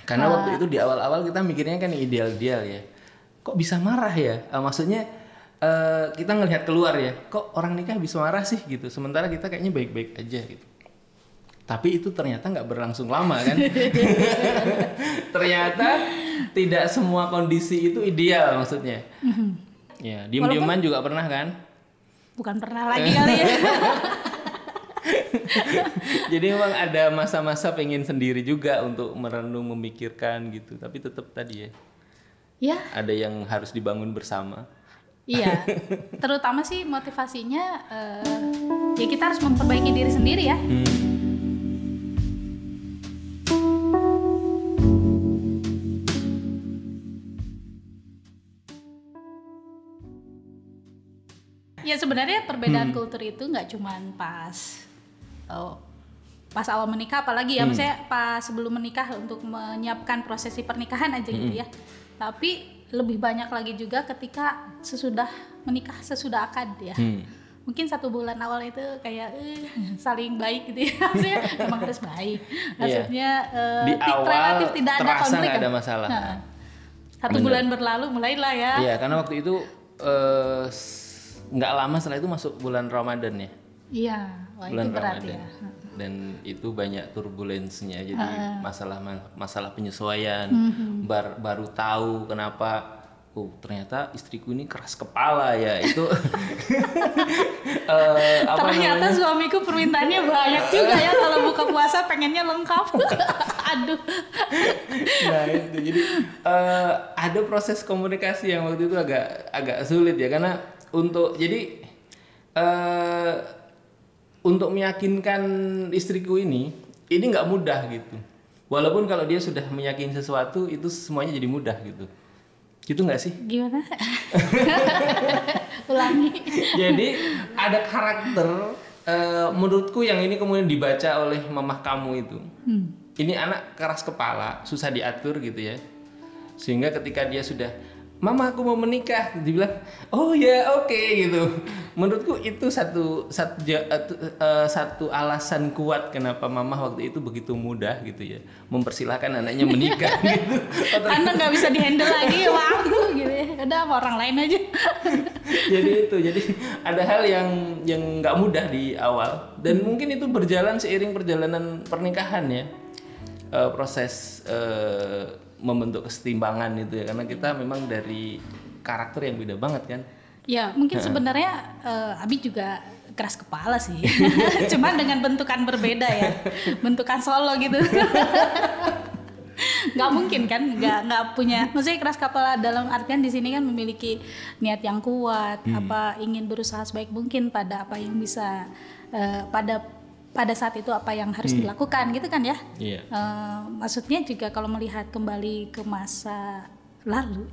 Karena waktu itu di awal-awal kita mikirnya kan ideal-ideal ya. Kok bisa marah ya? Maksudnya kita ngelihat keluar ya, kok orang nikah bisa marah sih gitu. Sementara kita kayaknya baik-baik aja gitu. Tapi itu ternyata nggak berlangsung lama kan. Ternyata tidak semua kondisi itu ideal maksudnya. Ya, diem-dieman juga pernah kan? Bukan pernah lagi kali ya. Jadi memang ada masa-masa pengen sendiri juga untuk merenung, memikirkan gitu. Tapi tetap tadi ya. Ya. Ada yang harus dibangun bersama. Iya. Terutama sih motivasinya ya kita harus memperbaiki diri sendiri ya. Ya sebenarnya perbedaan kultur itu nggak cuman pas awal menikah, apalagi ya misalnya pas sebelum menikah untuk menyiapkan prosesi pernikahan aja gitu ya. Tapi lebih banyak lagi juga ketika sesudah menikah, sesudah akad ya. Mungkin 1 bulan awal itu kayak saling baik gitu ya. Maksudnya memang harus baik. Maksudnya di awal relatif tidak ada terasa konflik. Nggak ada masalah. 1 bulan berlalu mulailah ya. Iya, karena waktu itu nggak lama setelah itu masuk bulan Ramadan ya. Iya, wah bulan itu berat Ramadan. ya. Dan itu banyak turbulensinya, jadi masalah penyesuaian. Baru tahu kenapa ternyata istriku ini keras kepala ya. Itu ternyata suamiku permintaannya banyak juga ya, kalau buka puasa pengennya lengkap. Aduh. Nah itu jadi ada proses komunikasi yang waktu itu agak sulit ya, karena untuk meyakinkan istriku ini nggak mudah gitu. Walaupun kalau dia sudah meyakini sesuatu itu semuanya jadi mudah gitu. Gitu nggak sih? Gimana? Ulangi. Jadi ada karakter menurutku yang ini kemudian dibaca oleh mamah kamu itu. Ini anak keras kepala, susah diatur gitu ya. Sehingga ketika dia sudah, "Mama aku mau menikah," dibilang, "Oh ya oke," gitu. Menurutku itu satu alasan kuat kenapa mama waktu itu begitu mudah gitu ya mempersilahkan anaknya menikah gitu. Karena nggak bisa dihandle lagi waktu gitu ya. Udah sama orang lain aja. Jadi ada hal yang nggak mudah di awal, dan mungkin itu berjalan seiring perjalanan pernikahan ya. Proses membentuk kesetimbangan itu ya, karena kita memang dari karakter yang beda banget kan. Ya mungkin sebenarnya Abi juga keras kepala sih. Cuma dengan bentukan berbeda ya. Bentukan Solo gitu. Nggak mungkin kan, nggak punya, maksudnya keras kepala dalam artian di sini kan memiliki niat yang kuat, ingin berusaha sebaik mungkin pada apa yang bisa pada saat itu apa yang harus dilakukan gitu kan ya. Maksudnya juga kalau melihat kembali ke masa lalu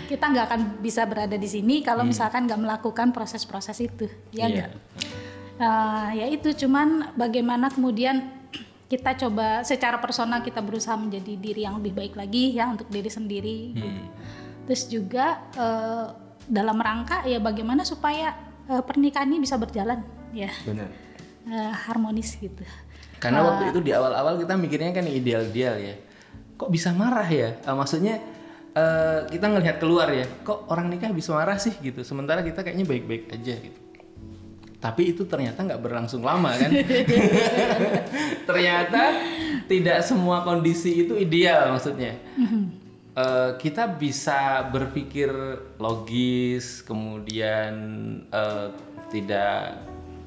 kita nggak akan bisa berada di sini kalau misalkan nggak melakukan proses-proses itu ya nggak. Ya itu, cuman bagaimana kemudian kita coba secara personal kita berusaha menjadi diri yang lebih baik lagi ya untuk diri sendiri gitu. Terus juga dalam rangka ya bagaimana supaya pernikahan ini bisa berjalan ya. Benar. Harmonis gitu. Karena waktu itu di awal-awal kita mikirnya kan ideal-ideal ya. Kok bisa marah ya? Maksudnya kita ngelihat keluar ya, kok orang nikah bisa marah sih gitu. Sementara kita kayaknya baik-baik aja gitu. Tapi itu ternyata nggak berlangsung lama kan. Ternyata tidak semua kondisi itu ideal maksudnya. Kita bisa berpikir logis, kemudian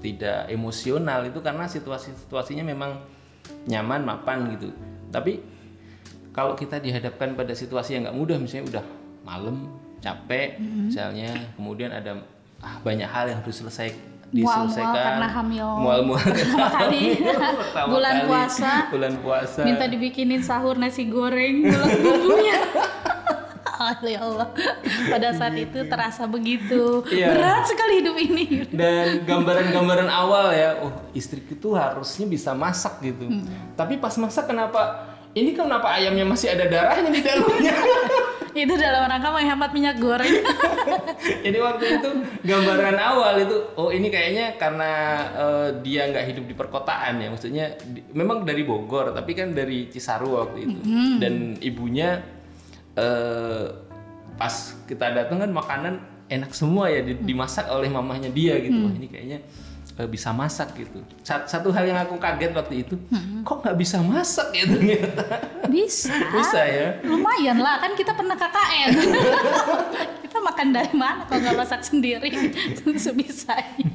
tidak emosional itu karena situasinya memang nyaman, mapan gitu. Tapi kalau kita dihadapkan pada situasi yang nggak mudah, misalnya udah malam, capek, misalnya, kemudian ada banyak hal yang harus diselesaikan. Karena hamil mual-mual pertama kali. bulan puasa. Minta dibikinin sahur nasi goreng, belum bumbunya. Ya Allah, pada saat itu terasa begitu berat sekali hidup ini. Dan gambaran-gambaran awal ya, istriku tuh harusnya bisa masak gitu. Tapi pas masak kenapa ayamnya masih ada darahnya di dalamnya? Itu dalam rangka menghemat minyak goreng. Jadi waktu itu gambaran awal itu, oh ini kayaknya karena dia nggak hidup di perkotaan ya, maksudnya memang dari Bogor tapi kan dari Cisarua waktu itu. Dan ibunya pas kita datang kan makanan enak semua ya, dimasak oleh mamahnya dia gitu. Wah, ini kayaknya bisa masak gitu. Satu hal yang aku kaget waktu itu, kok nggak bisa masak ya ternyata. Bisa ya. Lumayan lah, kan kita pernah KKN. Kita makan dari mana kalau nggak masak sendiri sebisanya.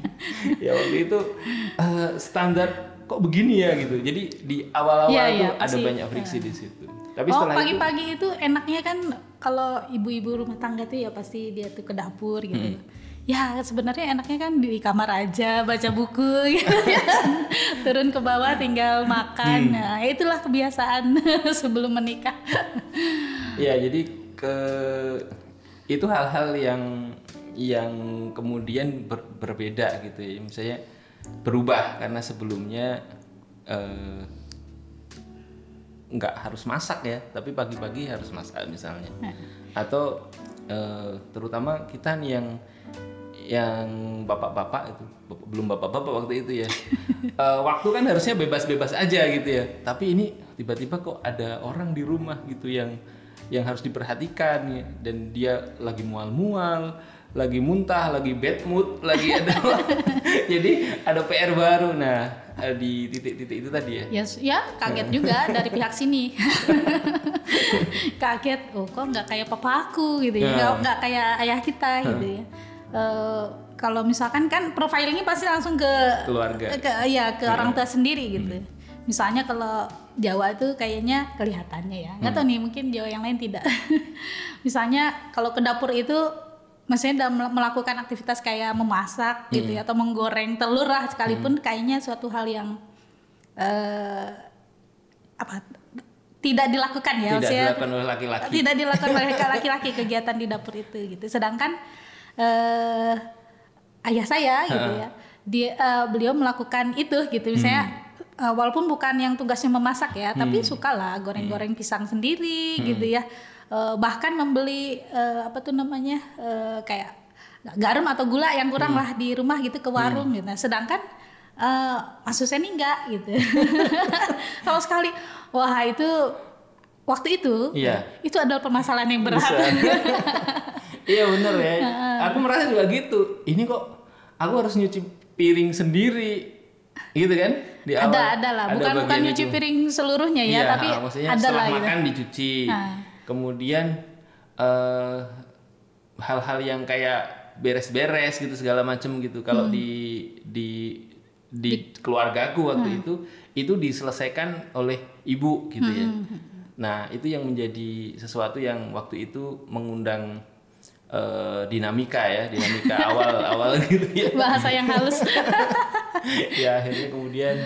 Ya waktu itu standar kok begini ya gitu. Jadi di awal-awal tuh ada banyak friksi di situ. Tapi pagi-pagi itu enaknya kan kalau ibu-ibu rumah tangga tuh ya pasti dia tuh ke dapur gitu. Ya sebenarnya enaknya kan di kamar aja baca buku gitu ya. Turun ke bawah tinggal makan. Nah, itulah kebiasaan sebelum menikah. Ya, jadi itu hal-hal yang kemudian berbeda gitu ya. Misalnya berubah karena sebelumnya nggak harus masak ya, tapi pagi-pagi harus masak misalnya. Atau terutama kita nih yang bapak-bapak itu, belum bapak-bapak waktu itu ya. Waktu kan harusnya bebas-bebas aja gitu ya. Tapi ini tiba-tiba kok ada orang di rumah gitu yang harus diperhatikan ya. Dan dia lagi mual-mual, lagi muntah, lagi bad mood, lagi ada jadi ada PR baru. Nah, di titik-titik itu tadi ya. Ya kaget juga dari pihak sini. Kaget, kok nggak kayak papa aku gitu ya, nggak kayak ayah kita gitu ya. Kalau misalkan kan profilingnya pasti langsung ke keluarga, ke orang tua sendiri gitu. Misalnya kalau Jawa itu kayaknya kelihatannya ya, nggak tahu nih mungkin Jawa yang lain tidak. Misalnya kalau ke dapur itu, maksudnya dalam melakukan aktivitas kayak memasak gitu ya, atau menggoreng telur lah sekalipun, kayaknya suatu hal yang tidak dilakukan ya, tidak dilakukan oleh laki-laki. Tidak dilakukan oleh laki-laki kegiatan di dapur itu gitu. Sedangkan ayah saya gitu ya, beliau melakukan itu gitu. Misalnya walaupun bukan yang tugasnya memasak ya, tapi sukalah goreng-goreng pisang sendiri gitu ya. Bahkan membeli kayak garam atau gula yang kurang lah di rumah gitu ke warung gitu. Nah, sedangkan Mas Hussein ini enggak gitu. Sama sekali. Wah, itu waktu itu itu adalah permasalahan yang berat. Iya bener ya. Aku merasa juga gitu. Ini kok aku harus nyuci piring sendiri, gitu kan? Di awal ada lah. Bukan nyuci piring seluruhnya ya, tapi ada lah. Setelah makan dicuci. Kemudian hal-hal yang kayak beres-beres gitu segala macam gitu. Kalau di keluargaku waktu itu diselesaikan oleh ibu gitu ya. Nah itu yang menjadi sesuatu yang waktu itu mengundang dinamika awal gitu ya. Bahasa yang halus. Ya akhirnya kemudian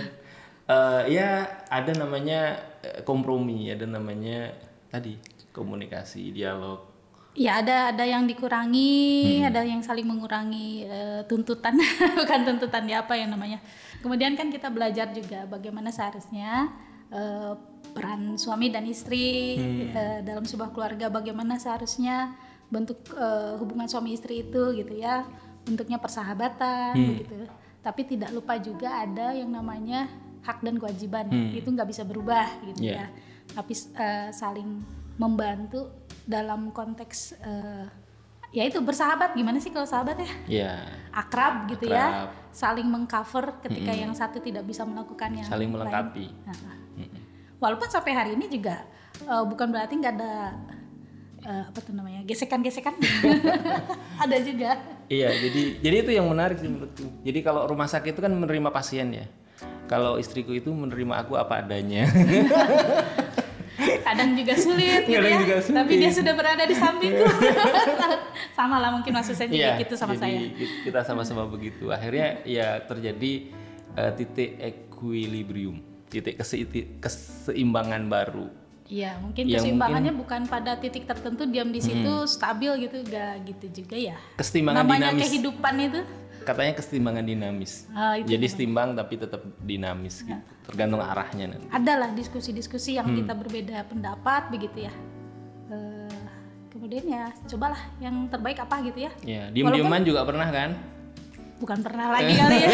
ya ada namanya kompromi, ada namanya tadi komunikasi, dialog. Ya ada yang dikurangi, ada yang saling mengurangi tuntutan, bukan tuntutan ya, apa yang namanya. Kemudian kan kita belajar juga bagaimana seharusnya peran suami dan istri dalam sebuah keluarga, bagaimana seharusnya bentuk hubungan suami istri itu gitu ya, bentuknya persahabatan gitu. Tapi tidak lupa juga ada yang namanya hak dan kewajiban, itu nggak bisa berubah gitu ya. Tapi saling membantu dalam konteks ya itu bersahabat. Gimana sih kalau sahabat ya? Akrab gitu ya, saling mengcover ketika yang satu tidak bisa melakukan yang saling melengkapi. Walaupun sampai hari ini juga bukan berarti nggak ada gesekan-gesekan. Ada juga. Iya, jadi itu yang menarik sih menurutku. Jadi kalau rumah sakit itu kan menerima pasien ya. Kalau istriku itu menerima aku apa adanya. Kadang juga sulit gitu ya. Tapi dia sudah berada di sampingku. Sama lah mungkin maksudnya juga gitu sama saya. Kita sama-sama begitu. Akhirnya ya terjadi titik equilibrium, titik keseimbangan baru. Iya, mungkin keseimbangannya bukan pada titik tertentu diam di situ stabil gitu, gak gitu juga ya. Keseimbangan namanya dinamis. Kehidupan itu. Katanya keseimbangan dinamis. Jadi setimbang tapi tetap dinamis gitu. Tergantung arahnya nanti. Adalah diskusi-diskusi yang kita berbeda pendapat begitu ya. kemudian ya cobalah yang terbaik apa gitu ya. Ya, diem-dieman juga pernah kan? Bukan pernah lagi kali ya.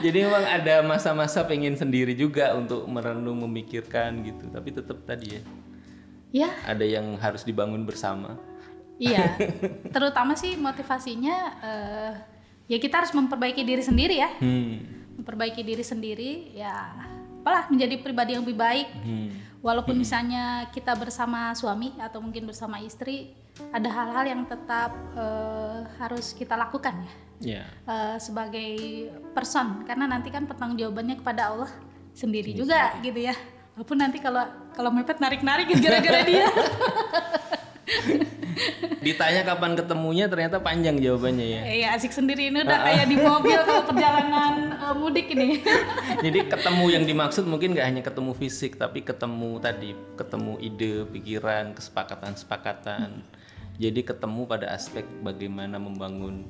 Jadi memang ada masa-masa pengen sendiri juga untuk merenung, memikirkan gitu. Tapi tetap tadi ya. Ya. Ada yang harus dibangun bersama. Iya. Terutama sih motivasinya ya kita harus memperbaiki diri sendiri ya. Memperbaiki diri sendiri ya apalah menjadi pribadi yang lebih baik. Walaupun misalnya kita bersama suami atau mungkin bersama istri, ada hal-hal yang tetap harus kita lakukan ya. Sebagai person, karena nanti kan pertanggungjawabannya kepada Allah sendiri juga gitu ya. Walaupun nanti kalau mepet narik-narik gara-gara dia. Ditanya kapan ketemunya ternyata panjang jawabannya ya. Iya, asik sendiri ini udah kayak di mobil kalau perjalanan mudik ini. Jadi ketemu yang dimaksud mungkin nggak hanya ketemu fisik, tapi ketemu ide, pikiran, kesepakatan. Jadi ketemu pada aspek bagaimana membangun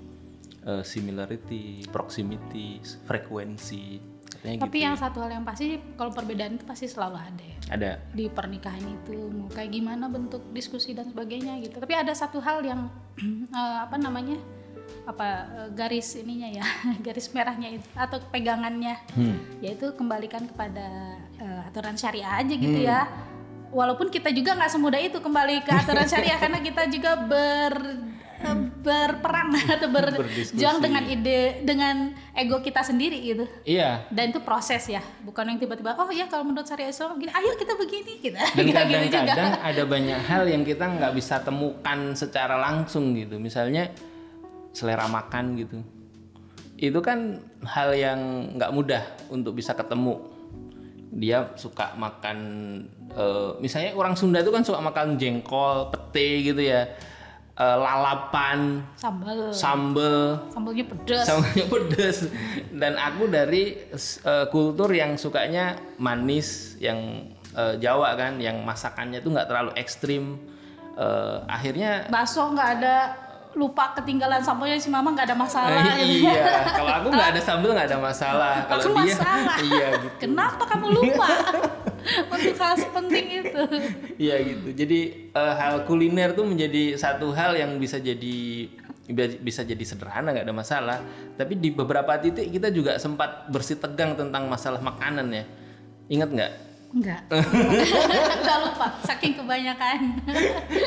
similarity, proximity, frekuensi. Tapi gitu yang satu hal yang pasti, kalau perbedaan itu pasti selalu ada ya. Ada. Di pernikahan itu mau kayak gimana bentuk diskusi dan sebagainya gitu. Tapi ada satu hal yang garis ininya ya, garis merahnya itu atau pegangannya, yaitu kembalikan kepada aturan syariah aja gitu ya. Walaupun kita juga nggak semudah itu kembali ke aturan syariah karena kita juga berperang atau berjuang dengan dengan ego kita sendiri gitu. Iya. Dan itu proses ya, bukan yang tiba-tiba oh ya kalau menurut syariah Islam gini, ayo kita begini gitu. Dan kadang-kadang ada banyak hal yang kita nggak bisa temukan secara langsung gitu. Misalnya selera makan gitu. Itu kan hal yang nggak mudah untuk bisa ketemu. Dia suka makan, misalnya orang Sunda itu kan suka makan jengkol, pete gitu ya. Lalapan, sambalnya pedas. Dan aku dari kultur yang sukanya manis, yang Jawa kan, yang masakannya tuh nggak terlalu ekstrim. Akhirnya bakso nggak ada, lupa ketinggalan sambalnya si mama nggak ada masalah. Iya, kalau aku nggak ada sambal nggak ada masalah. Kalau dia, iya gitu. Kenapa kamu lupa? Untuk hal sepenting itu. Iya gitu. Jadi hal kuliner tuh menjadi satu hal yang bisa jadi sederhana, nggak ada masalah. Tapi di beberapa titik kita juga sempat bersitegang tentang masalah makanan ya. Ingat nggak? Enggak. Udah lupa, saking kebanyakan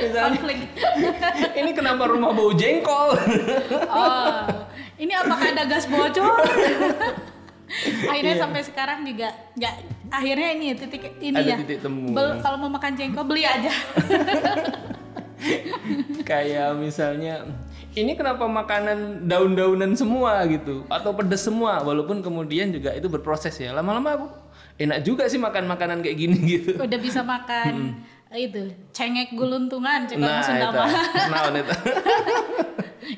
konflik. Ini kenapa rumah bau jengkol? Oh, ini apakah ada gas bocor? Akhirnya sampai sekarang juga nggak. Akhirnya ini titik ini ada ya. Titik temu. Kalau mau makan jengkol beli aja. Kayak misalnya ini kenapa makanan daun-daunan semua gitu atau pedas semua, walaupun kemudian juga itu berproses ya. Lama-lama aku enak juga sih makan makanan kayak gini gitu. Udah bisa makan itu cengek guluntungan, coba Sunda mah. Naon itu.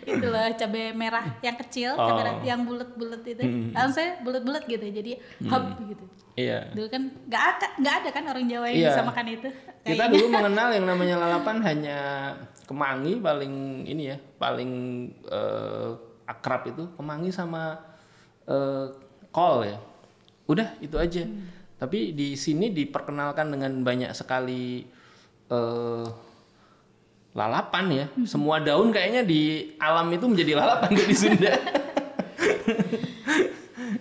Itulah cabai merah yang kecil, cabai merah yang bulat-bulat itu. Saya bulat-bulat gitu, jadi hub gitu. Iya. Dulu kan nggak ada kan orang Jawa yang bisa makan itu. Kita dulu mengenal yang namanya lalapan hanya kemangi paling ini ya, paling akrab itu kemangi sama kol ya. Udah itu aja. Tapi di sini diperkenalkan dengan banyak sekali lalapan ya. Semua daun kayaknya di alam itu menjadi lalapan di Sunda.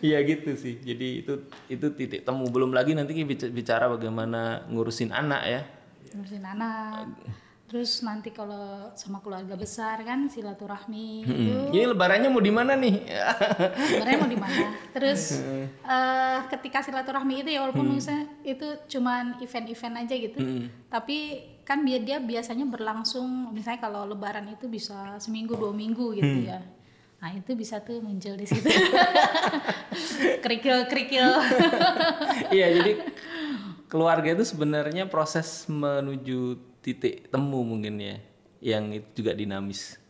Iya gitu sih. Jadi itu titik temu. Belum lagi nanti bicara bagaimana ngurusin anak ya. Ngurusin anak. Terus nanti kalau sama keluarga besar kan silaturahmi itu. Ini lebarannya mau di mana nih? Lebarannya mau di mana? Terus ketika silaturahmi itu ya walaupun misalnya itu cuman event-event aja gitu. Tapi kan dia biasanya berlangsung, misalnya kalau lebaran itu bisa seminggu 2 minggu gitu ya. Nah itu bisa tuh muncul di situ. Kerikil-kerikil. Iya, jadi keluarga itu sebenarnya proses menuju titik temu mungkin ya, yang itu juga dinamis.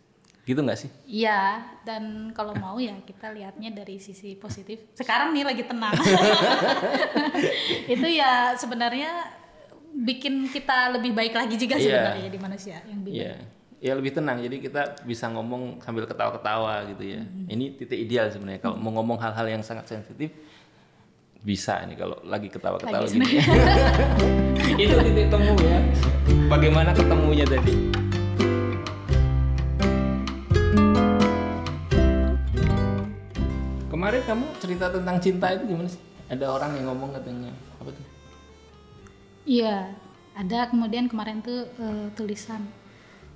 Gitu nggak sih? Iya, dan kalau mau ya kita lihatnya dari sisi positif. Sekarang nih lagi tenang. Itu ya sebenarnya bikin kita lebih baik lagi juga sebenarnya di manusia yang lebih baik. Ya lebih tenang, jadi kita bisa ngomong sambil ketawa-ketawa gitu ya. Ini titik ideal sebenarnya. Kalau mau ngomong hal-hal yang sangat sensitif, bisa nih kalau lagi ketawa-ketawa gini. Itu titik temu ya. Bagaimana ketemunya tadi? Kemarin kamu cerita tentang cinta itu gimana sih? Ada orang yang ngomong katanya apa tuh? Iya, ada kemudian kemarin tuh tulisan.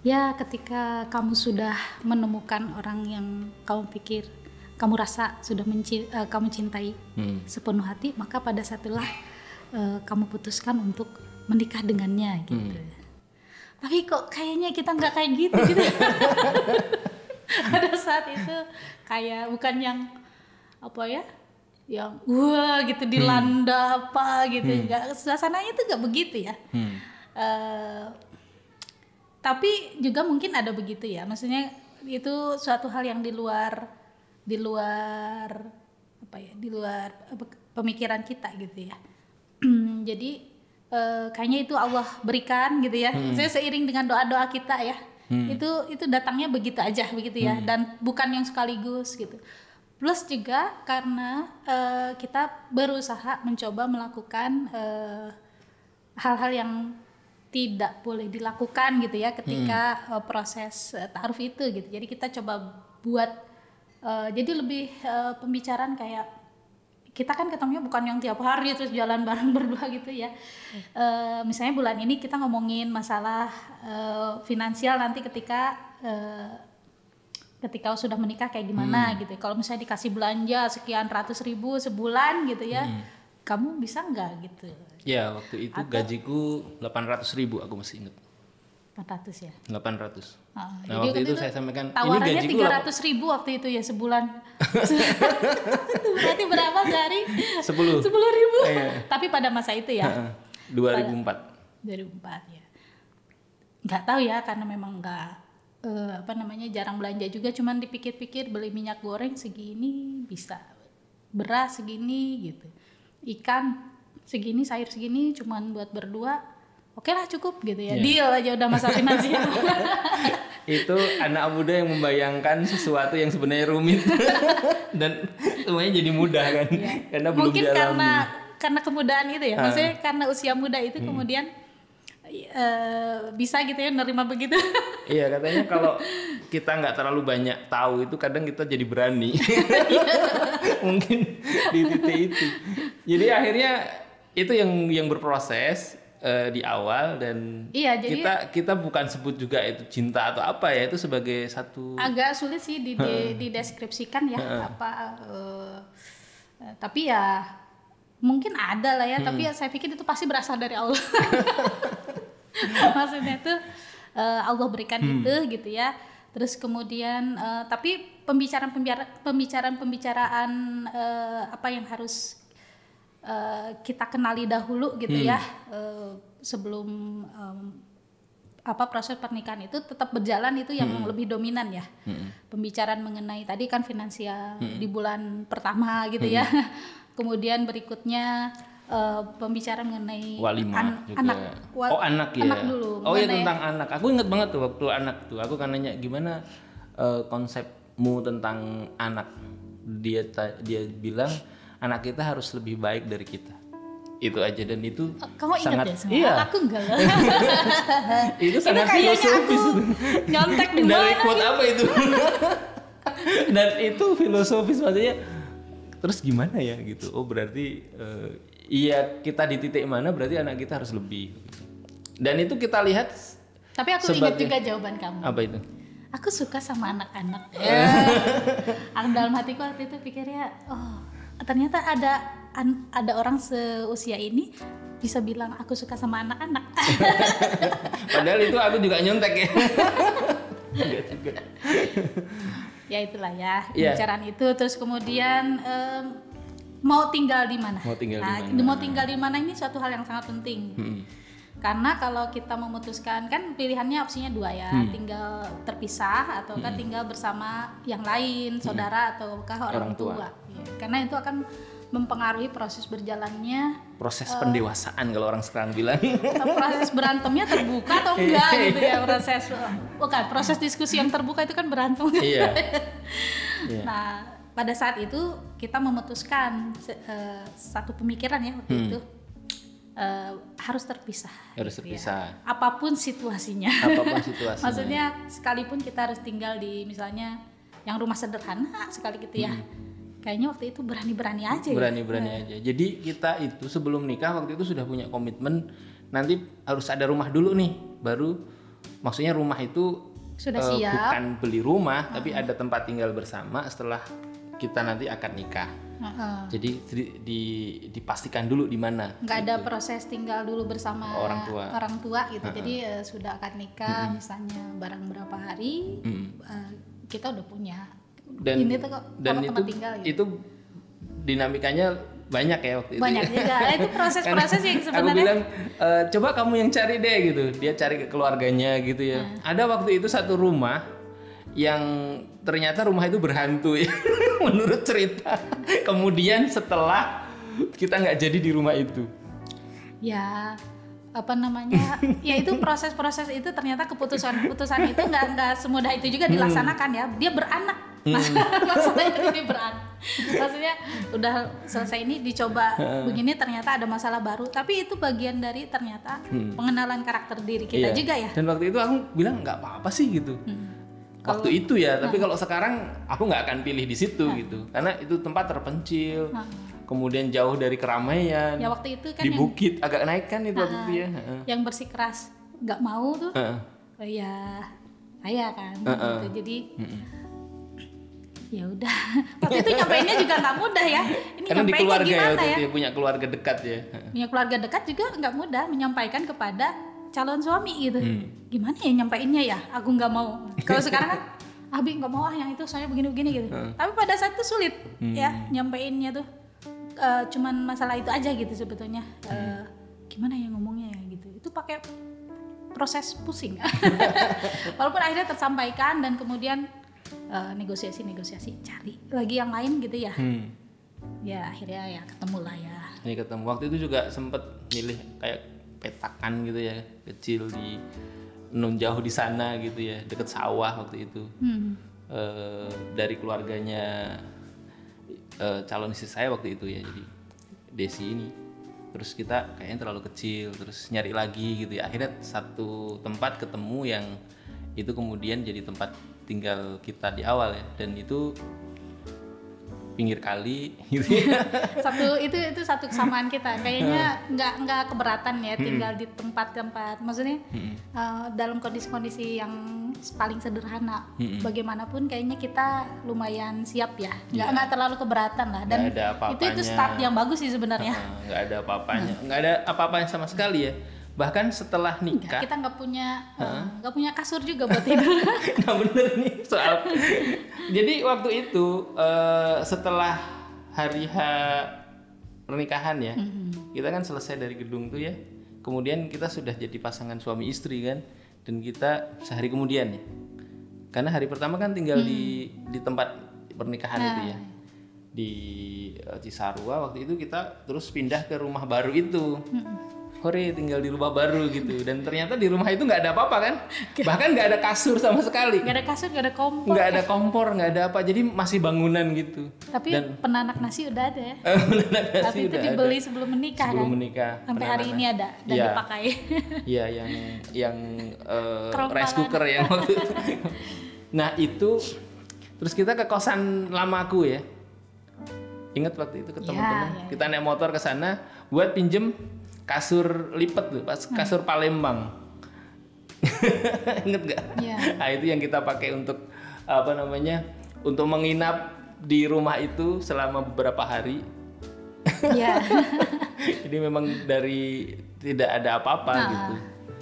Ya, ketika kamu sudah menemukan orang yang kamu pikir, kamu rasa sudah kamu cintai sepenuh hati, maka pada saat itulah kamu putuskan untuk menikah dengannya gitu. Tapi kok kayaknya kita nggak kayak gitu gitu. Pada saat itu kayak bukan yang apa ya, yang wah gitu dilanda apa gitu, nggak, suasananya tuh nggak begitu ya. Tapi juga mungkin ada begitu ya, maksudnya itu suatu hal yang di luar apa ya, di luar pemikiran kita gitu ya. Jadi kayaknya itu Allah berikan gitu ya. Saya seiring dengan doa-doa kita ya. Itu datangnya begitu aja begitu ya, dan bukan yang sekaligus gitu. Plus juga karena kita berusaha mencoba melakukan hal-hal yang tidak boleh dilakukan gitu ya ketika proses ta'aruf itu gitu. Jadi kita coba buat jadi lebih pembicaraan kayak kita kan ketemunya bukan yang tiap hari terus jalan bareng berdua gitu ya. Misalnya bulan ini kita ngomongin masalah finansial, nanti ketika sudah menikah kayak gimana gitu. Kalau misalnya dikasih belanja sekian ratus ribu sebulan gitu ya, kamu bisa nggak gitu? Ya, waktu itu gajiku 800.000, aku masih ingat. 400 ya? 800. Nah, waktu itu saya sampaikan, tawarannya 300.000 waktu itu ya sebulan. Berarti berapa sehari? 10.000. Tapi pada masa itu ya? 2004 ya. Nggak tahu ya, karena memang nggak jarang belanja juga, cuman dipikir-pikir beli minyak goreng segini bisa, beras segini gitu, ikan segini, sayur segini, cuman buat berdua, oke lah cukup gitu ya, deal aja udah masalah finansial. Itu anak muda yang membayangkan sesuatu yang sebenarnya rumit dan semuanya jadi mudah kan, karena belum mungkin dialami. karena kemudahan itu ya, maksudnya karena usia muda itu kemudian bisa gitu ya nerima begitu. Iya, katanya kalau kita nggak terlalu banyak tahu itu kadang kita jadi berani. Mungkin di titik itu. Jadi akhirnya itu yang berproses di awal, dan jadi kita bukan sebut juga itu cinta atau apa ya, itu sebagai satu agak sulit sih dideskripsikan ya tapi ya mungkin ada lah ya, tapi ya saya pikir itu pasti berasal dari Allah. Maksudnya tuh Allah berikan itu gitu ya. Terus kemudian tapi pembicaraan apa yang harus kita kenali dahulu gitu ya, sebelum proses pernikahan itu tetap berjalan, itu yang lebih dominan ya. Pembicaraan mengenai tadi kan finansial di bulan pertama gitu ya. Kemudian berikutnya pembicaraan mengenai walimah juga. Anak ya. Anak dulu. Ya tentang anak. Aku ingat banget tuh waktu anak tuh. Aku kan nanya gimana konsepmu tentang anak. Dia bilang anak kita harus lebih baik dari kita. Itu aja, dan itu kamu sangat ingat ya? Aku enggak lah. Itu sangat filosofis. Nyontek di mana? Dari quote apa itu? Dan itu filosofis, maksudnya terus gimana ya gitu. Oh berarti iya, kita di titik mana berarti anak kita harus lebih. Dan itu kita lihat. Tapi aku ingat juga jawaban kamu. Apa itu? Aku suka sama anak-anak. Dalam hatiku waktu itu pikirnya, oh ternyata ada orang seusia ini bisa bilang aku suka sama anak-anak. Padahal itu aku juga nyontek ya. Ya itulah ya pembicaraan itu. Terus kemudian mau tinggal di mana? Mau tinggal di mana ini suatu hal yang sangat penting. Karena kalau kita memutuskan, kan pilihannya opsinya dua ya, tinggal terpisah atau kan tinggal bersama yang lain, saudara ataukah orang tua. Ya, karena itu akan mempengaruhi proses berjalannya pendewasaan kalau orang sekarang bilang. Proses berantemnya terbuka atau enggak gitu ya, proses diskusi yang terbuka itu kan berantem. Iya. Nah, pada saat itu kita memutuskan satu pemikiran ya waktu itu, harus terpisah. Harus gitu terpisah. Ya. Apapun situasinya. Apapun situasinya. Maksudnya sekalipun kita harus tinggal di misalnya yang rumah sederhana sekali gitu ya. Kayaknya waktu itu berani-berani aja. Berani-berani aja. Jadi kita itu sebelum nikah waktu itu sudah punya komitmen nanti harus ada rumah dulu nih. Baru maksudnya rumah itu sudah siap. Bukan beli rumah tapi ada tempat tinggal bersama setelah kita nanti akan nikah. Jadi dipastikan dulu di mana. Nggak ada proses tinggal dulu bersama orang tua gitu. Jadi sudah akan nikah misalnya barang berapa hari kita udah punya. Dan ini tuh kok tempat tinggal gitu. Itu dinamikanya banyak ya waktu itu. Banyak juga. Itu proses-proses yang sebenarnya. Aku bilang coba kamu yang cari deh gitu. Dia cari ke keluarganya gitu ya. Ada waktu itu satu rumah yang ternyata rumah itu berhantu ya. Menurut cerita. Kemudian setelah kita nggak jadi di rumah itu. Ya apa namanya ya itu proses-proses itu ternyata keputusan itu nggak semudah itu juga dilaksanakan ya. Dia beranak masalahnya ini beranak, maksudnya udah selesai ini dicoba begini ternyata ada masalah baru, tapi itu bagian dari ternyata pengenalan karakter diri kita juga ya. Dan waktu itu aku bilang nggak apa-apa sih gitu waktu itu ya, tapi kalau sekarang aku nggak akan pilih di situ gitu karena itu tempat terpencil. Kemudian jauh dari keramaian. Ya waktu itu kan di bukit agak naik kan itu waktu itu ya. Yang bersikeras nggak mau tuh. Ya saya kan. Gitu. Jadi ya udah. Waktu itu nyampeinnya juga nggak mudah ya. Ini karena di keluarga ya waktu ya? itu punya keluarga dekat ya. Punya keluarga dekat juga nggak mudah menyampaikan kepada calon suami gitu. Gimana ya nyampainnya ya? Aku nggak mau. Kalau sekarang kan Abi nggak mau yang itu soalnya begini-begini gitu. Tapi pada saat itu sulit ya nyampainnya tuh. Cuman masalah itu aja gitu sebetulnya. Gimana ya ngomongnya ya gitu. Itu pakai proses pusing. Walaupun akhirnya tersampaikan dan kemudian negosiasi cari lagi yang lain gitu ya. Ya akhirnya ya ketemu lah ya. Ini ketemu. Waktu itu juga sempet milih kayak petakan gitu ya, kecil di jauh di sana gitu ya, deket sawah waktu itu. Dari keluarganya calon istri saya waktu itu ya, jadi Desi ini. Terus kita kayaknya terlalu kecil, terus nyari lagi gitu ya. Akhirnya satu tempat ketemu yang itu kemudian jadi tempat tinggal kita di awal ya, dan itu pinggir kali gitu ya. itu satu kesamaan kita. Kayaknya nggak keberatan ya tinggal di tempat-tempat. Maksudnya dalam kondisi-kondisi yang paling sederhana. Bagaimanapun kayaknya kita lumayan siap ya. Nggak terlalu keberatan lah. Dan itu start yang bagus sih sebenarnya. Nggak ada apa-apanya. Nggak ada apa-apanya sama sekali ya. Bahkan setelah nikah kita nggak punya kasur juga buat tidur. Nah bener nih soal. Jadi waktu itu setelah hari H pernikahan ya, kita kan selesai dari gedung tuh ya. Kemudian kita sudah jadi pasangan suami istri kan, dan kita sehari kemudian ya. Karena hari pertama kan tinggal di tempat pernikahan itu ya, di Cisarua. Waktu itu kita terus pindah ke rumah baru itu. Hore, tinggal di rumah baru gitu. Dan ternyata di rumah itu nggak ada apa-apa kan. Bahkan nggak ada kasur sama sekali. Nggak ada kasur, nggak ada kompor. Nggak ada kompor, nggak ada apa. Jadi masih bangunan gitu. Tapi penanak nasi udah ada ya. Penanak nasi tapi itu dibeli sebelum menikah sebelum kan? menikah. Sampai hari ini ada dan dipakai. Iya, yang rice cooker yang waktu itu. Nah itu, terus kita ke kosan lamaku ya. Ingat waktu itu ketemu teman. Kita naik motor ke sana buat pinjem kasur lipat tuh, kasur Palembang. Ingat gak? Nah itu yang kita pakai untuk untuk menginap di rumah itu selama beberapa hari. Jadi memang dari tidak ada apa-apa gitu.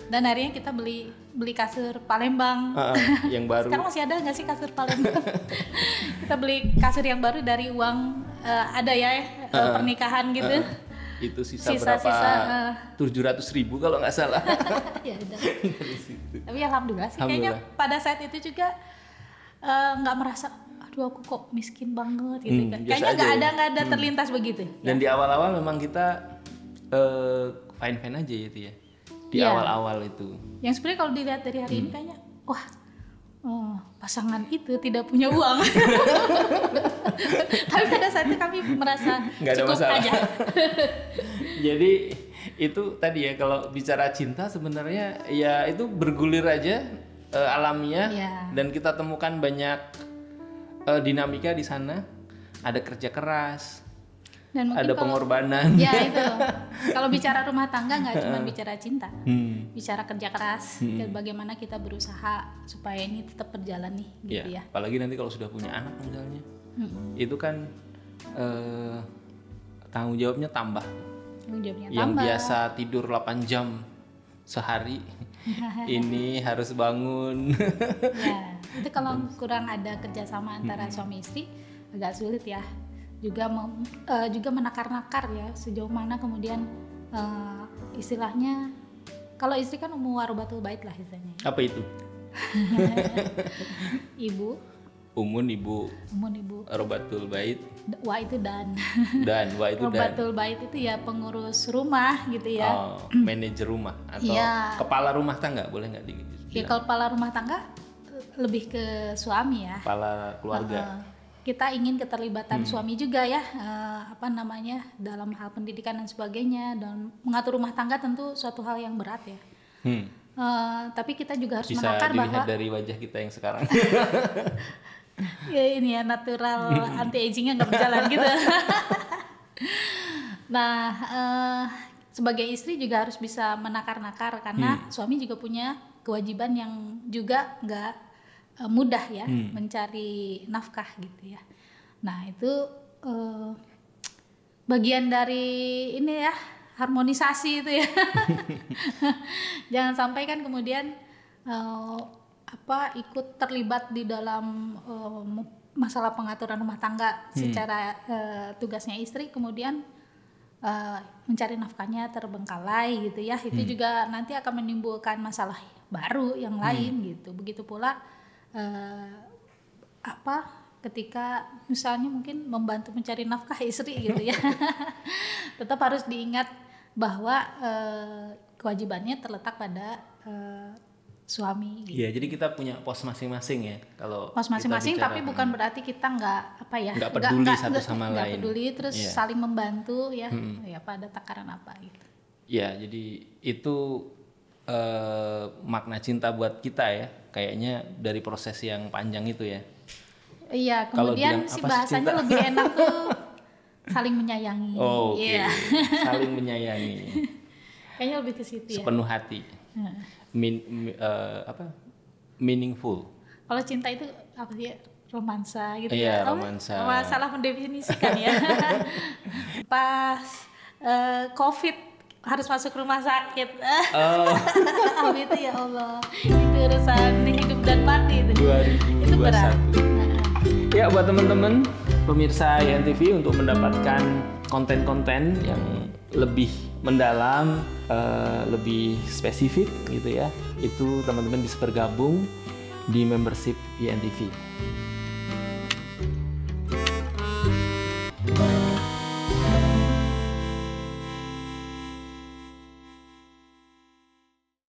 Dan akhirnya kita beli kasur Palembang. Yang baru. Sekarang masih ada nggak sih kasur Palembang? Kita beli kasur yang baru dari uang ada ya pernikahan gitu. Itu sisa berapa? 700.000 kalau nggak salah. Ya udah. Tapi alhamdulillah sih kayaknya pada saat itu juga nggak merasa aduh aku kok miskin banget gitu kan. Kayaknya nggak ada terlintas begitu. Dan di awal-awal memang kita fine-fine aja gitu ya. Di awal-awal itu. Yang sebenarnya kalau dilihat dari hari ini kayaknya wah pasangan itu tidak punya uang. Tapi pada saat itu kami merasa cukup aja. Jadi Itu tadi ya, kalau bicara cinta sebenarnya ya itu bergulir aja, alamiah. Dan kita temukan banyak dinamika di sana. Ada kerja keras, dan ada pengorbanan. Ya itu. Kalau bicara rumah tangga nggak cuma bicara cinta, bicara kerja keras. Bagaimana kita berusaha supaya ini tetap berjalan nih, gitu ya. Apalagi nanti kalau sudah punya anak misalnya, itu kan tanggung jawabnya tambah. Yang biasa tidur 8 jam sehari, ini harus bangun. Ya, itu kalau kurang ada kerjasama antara suami istri agak sulit ya. Juga menakar-nakar ya sejauh mana kemudian istilahnya, kalau istri kan warobatul bait lah istilahnya. Apa itu? Ibu. Umun ibu. Robatul bait. Wa itu dan. Wa itu dan. Robatul bait itu ya pengurus rumah gitu ya. Oh, manajer rumah atau kepala rumah tangga, boleh nggak dibilang? Ya kalau kepala rumah tangga lebih ke suami ya. Kepala keluarga. Kita ingin keterlibatan suami juga ya, dalam hal pendidikan dan sebagainya, dan mengatur rumah tangga tentu suatu hal yang berat ya. Tapi kita juga harus menakar bahwa bisa dilihat dari wajah kita yang sekarang. Ya ini ya, natural anti agingnya nggak berjalan gitu. Nah, sebagai istri juga harus bisa menakar-nakar karena suami juga punya kewajiban yang juga nggak mudah ya, mencari nafkah gitu ya. Nah itu bagian dari ini ya, harmonisasi itu ya. Jangan sampai kan kemudian ikut terlibat di dalam masalah pengaturan rumah tangga secara tugasnya istri, kemudian mencari nafkahnya terbengkalai gitu ya. Itu juga nanti akan menimbulkan masalah baru yang lain gitu. Begitu pula ketika misalnya mungkin membantu mencari nafkah istri gitu ya. Tetap harus diingat bahwa kewajibannya terletak pada suami gitu. Iya, jadi kita punya pos masing-masing ya. Kalau pos masing-masing, tapi bukan berarti kita nggak peduli satu sama lain. Nggak peduli, terus saling membantu ya. Ya pada takaran apa gitu. Ya, jadi itu makna cinta buat kita ya. Kayaknya dari proses yang panjang itu ya. Iya, kemudian si bahasanya lebih enak tuh saling menyayangi. Oh, oke. Saling menyayangi. Kayaknya lebih ke situ ya. Sepenuh hati. Meaningful. Kalau cinta itu apa sih? Romansa gitu ya. Iya, romansa. Salah mendefinisikan ya. Pas COVID harus masuk rumah sakit. Itu ya Allah. Itu urusan hidup dan mati itu. 2021. Itu berat. Ya, buat teman-teman pemirsa INTV, untuk mendapatkan konten-konten yang lebih mendalam, lebih spesifik gitu ya, itu teman-teman bisa bergabung di membership INTV.